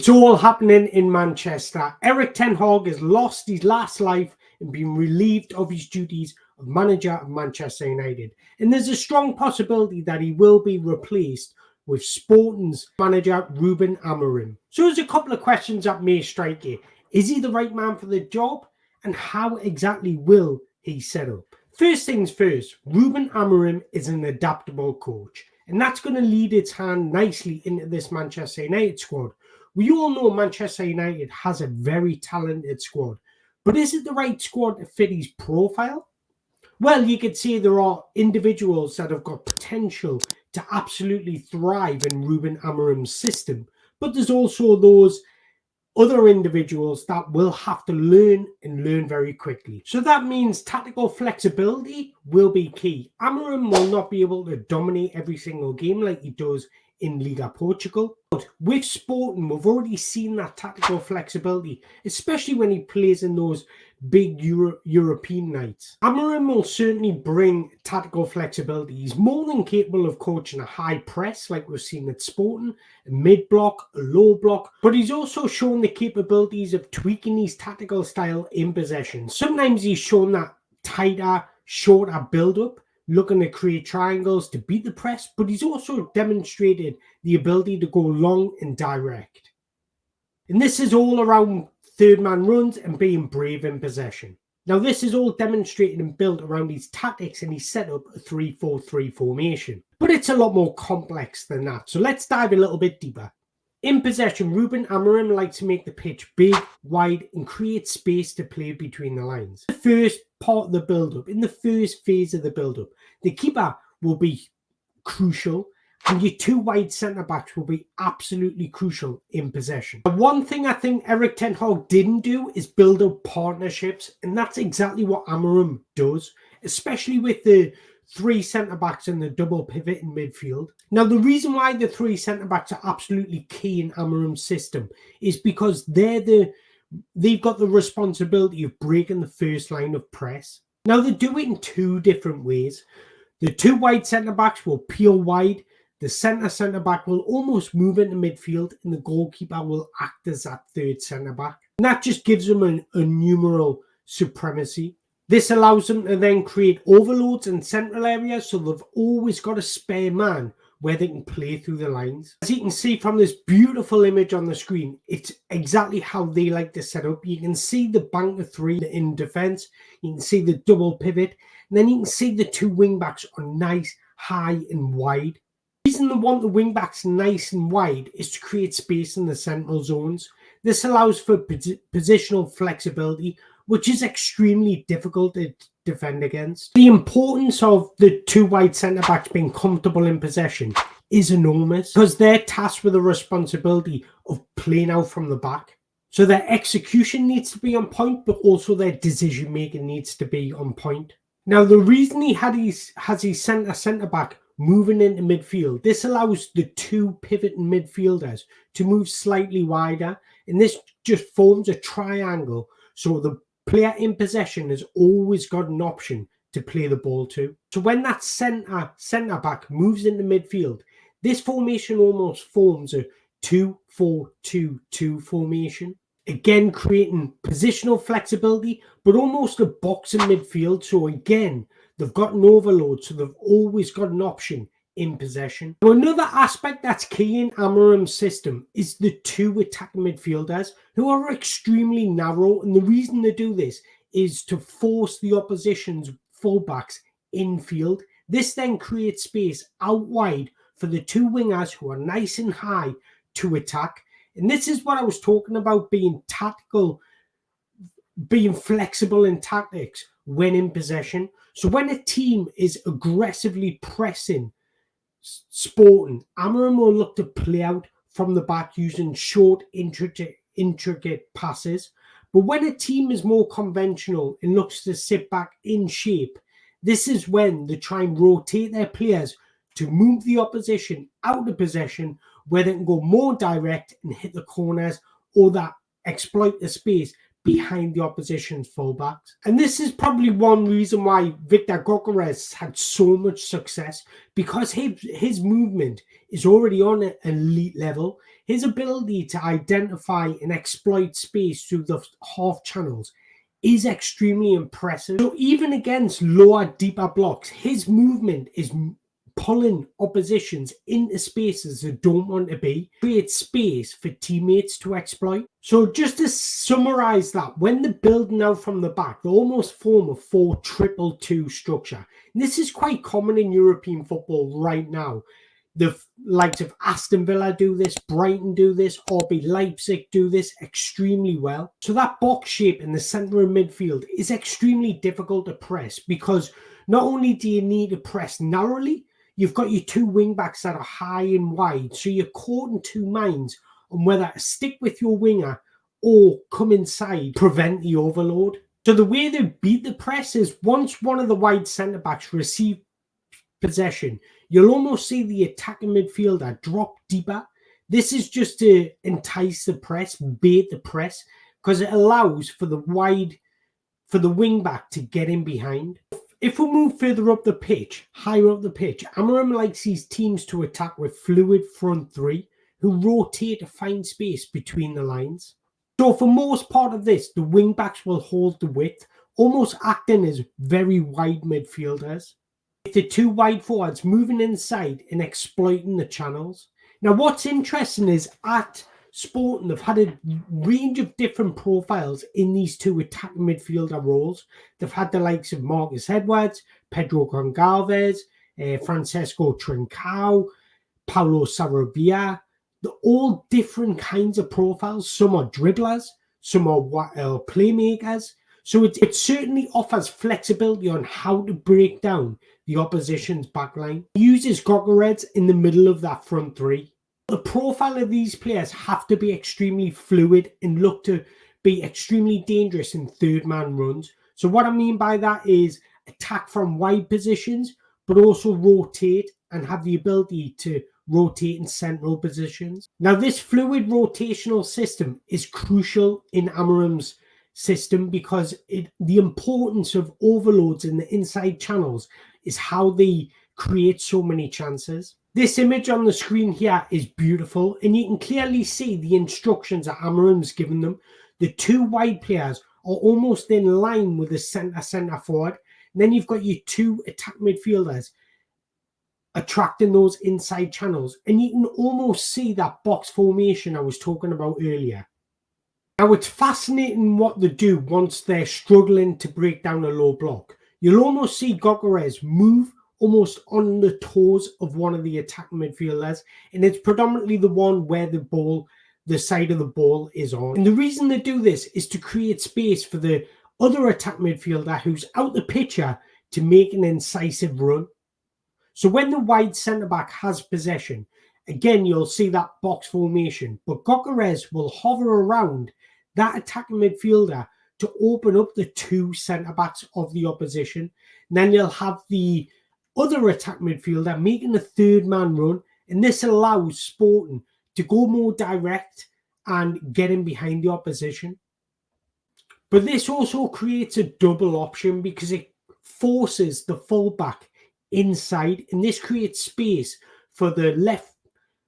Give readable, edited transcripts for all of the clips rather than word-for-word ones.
It's all happening in Manchester. Erik ten Hag has lost his last life and been relieved of his duties of manager of Manchester United. And there's a strong possibility that he will be replaced with Sporting's manager, Rúben Amorim. So there's a couple of questions that may strike you. Is he the right man for the job? And how exactly will he set up? First things first, Rúben Amorim is an adaptable coach. And that's going to lead its hand nicely into this Manchester United squad. We all know Manchester United has a very talented squad. But is it the right squad to fit his profile? Well, you could say there are individuals that have got potential to absolutely thrive in Rúben Amorim's system. But there's also those other individuals that will have to learn and learn very quickly. So that means tactical flexibility will be key. Amorim will not be able to dominate every single game like he does in Liga Portugal. But with Sporting, we've already seen that tactical flexibility, especially when he plays in those big European nights. Amorim will certainly bring tactical flexibility. He's more than capable of coaching a high press like we've seen at Sporting, a mid-block, a low block, but he's also shown the capabilities of tweaking his tactical style in possession. Sometimes he's shown that tighter, shorter build-up, looking to create triangles to beat the press, but he's also demonstrated the ability to go long and direct. And this is all around third-man runs and being brave in possession. Now, this is all demonstrated and built around his tactics, and he set up a 3-4-3 formation. But it's a lot more complex than that. So let's dive a little bit deeper. In possession, Rúben Amorim likes to make the pitch big, wide, and create space to play between the lines. The first part of the build-up, in the first phase of the build-up, the keeper will be crucial, and your two wide centre-backs will be absolutely crucial in possession. One thing I think Erik ten Hag didn't do is build up partnerships, and that's exactly what Amorim does, especially with the three centre-backs and the double pivot in midfield. Now, the reason why the three centre-backs are absolutely key in Amorim's system is because they've got the responsibility of breaking the first line of press. Now, they do it in two different ways. The two wide centre-backs will peel wide. The centre-back will almost move into midfield, and the goalkeeper will act as that third centre-back. And that just gives them a numeral supremacy. This allows them to then create overloads in central areas, so they've always got a spare man where they can play through the lines. As you can see from this beautiful image on the screen, it's exactly how they like to set up. You can see the bank of three in defence. You can see the double pivot. And then you can see the two wing-backs are nice, high and wide. The reason they want the wing-backs nice and wide is to create space in the central zones. This allows for positional flexibility, which is extremely difficult to defend against. The importance of the two wide centre-backs being comfortable in possession is enormous because they're tasked with the responsibility of playing out from the back. So their execution needs to be on point, but also their decision-making needs to be on point. Now, the reason he has his centre-back moving into midfield, this allows the two pivoting midfielders to move slightly wider, and this just forms a triangle, so the player in possession has always got an option to play the ball to. So when that centre-back moves into midfield, this formation almost forms a 2-4-2-2 formation. Again, creating positional flexibility, but almost a box in midfield. So again, they've got an overload, so they've always got an option in possession. Now, another aspect that's key in Amorim's system is the two attacking midfielders who are extremely narrow. And the reason they do this is to force the opposition's fullbacks infield. This then creates space out wide for the two wingers who are nice and high to attack. And this is what I was talking about, being tactical, being flexible in tactics when in possession. So when a team is aggressively pressing Sporting, Amorim will look to play out from the back using short, intricate passes. But when a team is more conventional and looks to sit back in shape, this is when they try and rotate their players to move the opposition out of possession, where they can go more direct and hit the corners, or that exploit the space behind the opposition's fullbacks. And this is probably one reason why Victor Gyökeres had so much success, because his movement is already on an elite level. His ability to identify and exploit space through the half channels is extremely impressive. So even against lower, deeper blocks, his movement is pulling oppositions into spaces they don't want to be, create space for teammates to exploit. So just to summarize that, when they're building out from the back, they almost form a 4-2-2 structure. And this is quite common in European football right now. The likes of Aston Villa do this, Brighton do this, RB Leipzig do this extremely well. So that box shape in the centre of midfield is extremely difficult to press, because not only do you need to press narrowly, you've got your two wing backs that are high and wide. So you're caught in two minds on whether to stick with your winger or come inside, prevent the overload. So the way they beat the press is, once one of the wide centre backs receive possession, you'll almost see the attacking midfielder drop deeper. This is just to entice the press, bait the press, because it allows for the wing back to get in behind. If we move further up the pitch, higher up the pitch, Amorim likes his teams to attack with fluid front three who rotate to find space between the lines. So for most part of this, the wing backs will hold the width, almost acting as very wide midfielders, with the two wide forwards moving inside and exploiting the channels. Now what's interesting is, at Sporting, they've had a range of different profiles in these two attacking midfielder roles. They've had the likes of Marcus Edwards, Pedro Goncalves, Francesco Trincao, Paulo Sarabia. They're all different kinds of profiles. Some are dribblers, some are playmakers. So it certainly offers flexibility on how to break down the opposition's backline. He uses Gogoretz in the middle of that front three. The profile of these players have to be extremely fluid and look to be extremely dangerous in third-man runs. So what I mean by that is attack from wide positions, but also rotate and have the ability to rotate in central positions. Now, this fluid rotational system is crucial in Amorim's system, because the importance of overloads in the inside channels is how they create so many chances. This image on the screen here is beautiful, and you can clearly see the instructions that Amorim's given them. The two wide players are almost in line with the centre forward. And then you've got your two attack midfielders attracting those inside channels, and you can almost see that box formation I was talking about earlier. Now, it's fascinating what they do once they're struggling to break down a low block. You'll almost see Gogoretz move almost on the toes of one of the attacking midfielders, and it's predominantly the one where the side of the ball is on. And the reason they do this is to create space for the other attack midfielder who's out the picture to make an incisive run. So when the wide centre-back has possession, again, you'll see that box formation, but Gogoretz will hover around that attacking midfielder to open up the two centre-backs of the opposition. And then you'll have the other attack midfielder making a third-man run, and this allows Sporting to go more direct and get in behind the opposition. But this also creates a double option, because it forces the fullback inside, and this creates space for the left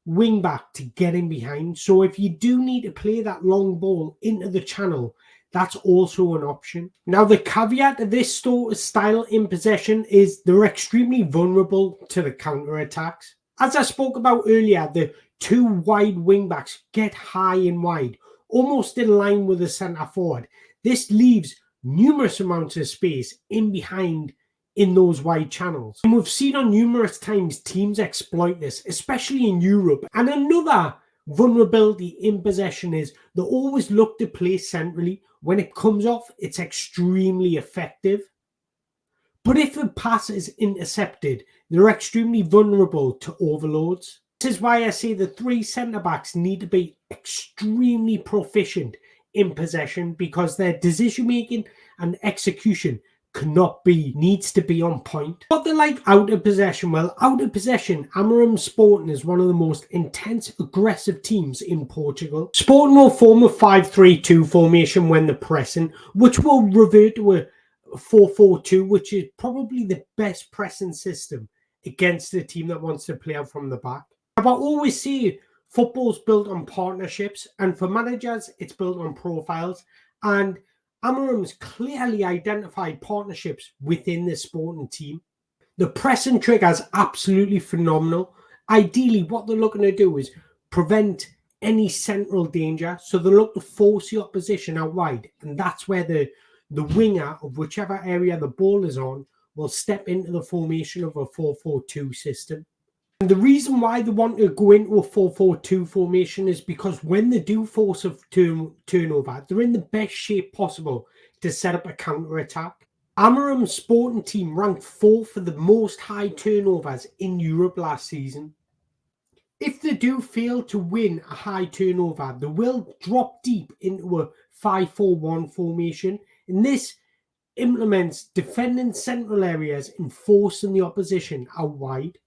wing back to get in behind. So if you do need to play that long ball into the channel, that's also an option. Now, the caveat to this style in possession is they're extremely vulnerable to the counter-attacks. As I spoke about earlier, the two wide wing-backs get high and wide, almost in line with the centre-forward. This leaves numerous amounts of space in behind in those wide channels. And we've seen on numerous times teams exploit this, especially in Europe. And another vulnerability in possession is they always look to play centrally. When it comes off, it's extremely effective. But if a pass is intercepted, they're extremely vulnerable to overloads. This is why I say the three centre-backs need to be extremely proficient in possession, because their decision-making and execution needs to be on point. What they like out of possession? Well, out of possession, Amorim Sporting is one of the most intense, aggressive teams in Portugal. Sporting will form a 5-3-2 formation when they're pressing, which will revert to a 4-4-2, which is probably the best pressing system against the team that wants to play out from the back. But I always see Football's built on partnerships, and for managers, it's built on profiles. And Amorim's clearly identified partnerships within the sporting team. The press and trigger is absolutely phenomenal. Ideally, what they're looking to do is prevent any central danger. So they look to force the opposition out wide. And that's where the winger of whichever area the ball is on will step into the formation of a 4-4-2 system. And the reason why they want to go into a 4-4-2 formation is because when they do force a turnover, they're in the best shape possible to set up a counter-attack. Amorim's sporting team ranked 4th for the most high turnovers in Europe last season. If they do fail to win a high turnover, they will drop deep into a 5-4-1 formation, and this implements defending central areas and forcing the opposition out wide.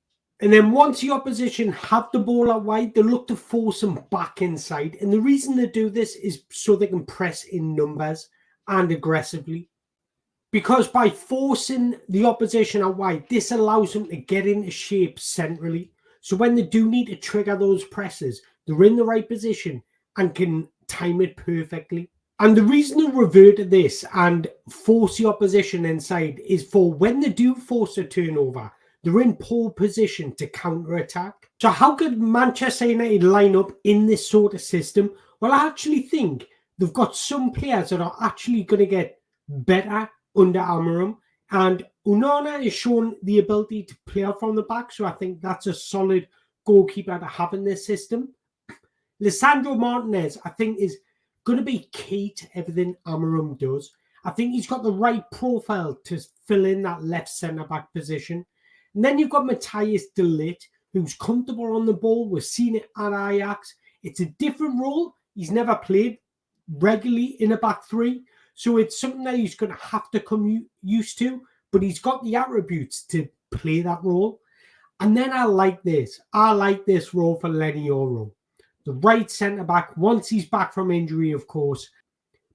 And then once the opposition have the ball out wide, they look to force them back inside. And the reason they do this is so they can press in numbers and aggressively. Because by forcing the opposition out wide, this allows them to get into shape centrally. So when they do need to trigger those presses, they're in the right position and can time it perfectly. And the reason they revert to this and force the opposition inside is for when they do force a turnover, they're in pole position to counter-attack. So how could Manchester United line up in this sort of system? Well, I actually think they've got some players that are actually going to get better under Amorim. And Onana has shown the ability to play out from the back. So I think that's a solid goalkeeper to have in this system. Lisandro Martinez, I think, is going to be key to everything Amorim does. I think he's got the right profile to fill in that left centre-back position. And then you've got Matthias de Ligt, who's comfortable on the ball. We've seen it at Ajax. It's a different role. He's never played regularly in a back three. So it's something that he's going to have to come used to. But he's got the attributes to play that role. And then I like this. I like this role for Lenny Oro. The right centre-back, once he's back from injury, of course,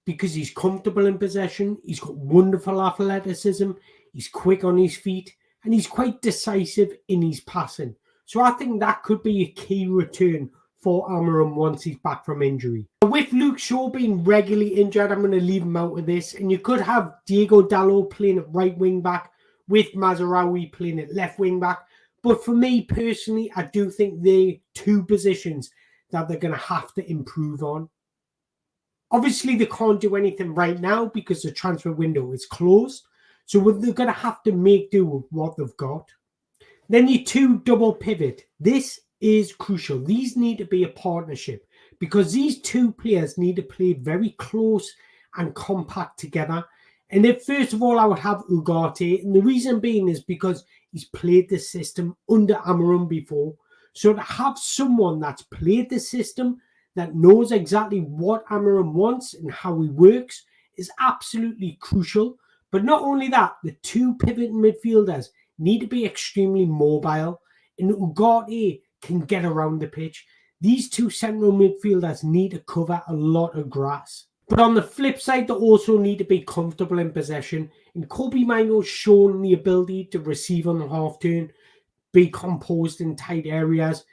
because he's comfortable in possession. He's got wonderful athleticism. He's quick on his feet. And he's quite decisive in his passing. So I think that could be a key return for Amorim once he's back from injury. With Luke Shaw being regularly injured, I'm going to leave him out of this. And you could have Diego Dalot playing at right wing back with Mazraoui playing at left wing back. But for me personally, I do think they're two positions that they're going to have to improve on. Obviously, they can't do anything right now because the transfer window is closed. So they're going to have to make do with what they've got. Then your two double pivot. This is crucial. These need to be a partnership because these two players need to play very close and compact together. And if first of all, I would have Ugarte. And the reason being is because he's played the system under Amorim before. So to have someone that's played the system, that knows exactly what Amorim wants and how he works is absolutely crucial. But not only that, the two pivot midfielders need to be extremely mobile, and Ugarte can get around the pitch. These two central midfielders need to cover a lot of grass. But on the flip side, they also need to be comfortable in possession. And Kobe Maino's shown the ability to receive on the half turn, be composed in tight areas,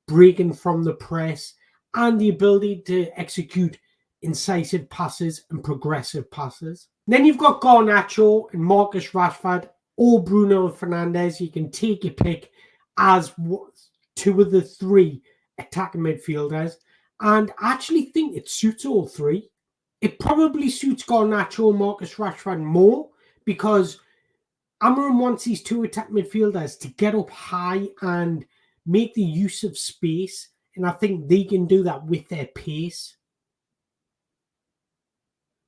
breaking from the press, and the ability to execute incisive passes and progressive passes. Then you've got Garnacho and Marcus Rashford or Bruno Fernandes. You can take your pick as two of the three attacking midfielders. And I actually think it suits all three. It probably suits Garnacho and Marcus Rashford more because Amorim wants these two attack midfielders to get up high and make the use of space. And I think they can do that with their pace.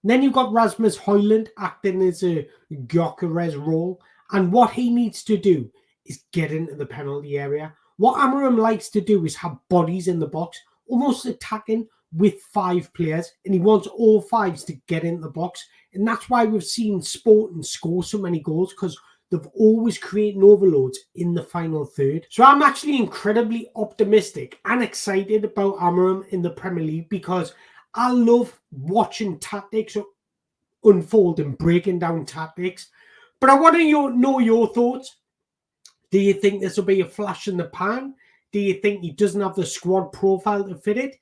Then you've got Rasmus Højlund acting as a Gyökeres role. And what he needs to do is get into the penalty area. What Amorim likes to do is have bodies in the box, almost attacking with five players. And he wants all fives to get in the box. And that's why we've seen Sporting score so many goals, because they've always created overloads in the final third. So I'm actually incredibly optimistic and excited about Amorim in the Premier League because I love watching tactics unfold and breaking down tactics. But I want to know your thoughts. Do you think this will be a flash in the pan? do you think he doesn't have the squad profile to fit it?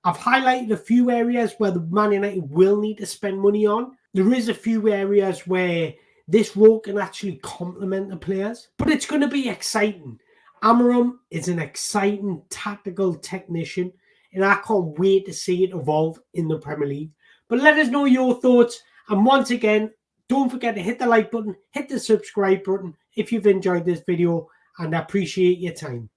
I've highlighted a few areas where the Man United will need to spend money on. There is a few areas where this role can actually complement the players, but it's going to be exciting. Amorim is an exciting tactical technician, and I can't wait to see it evolve in the Premier League. But let us know your thoughts, and once again, don't forget to hit the like button, hit the subscribe button if you've enjoyed this video, and I appreciate your time.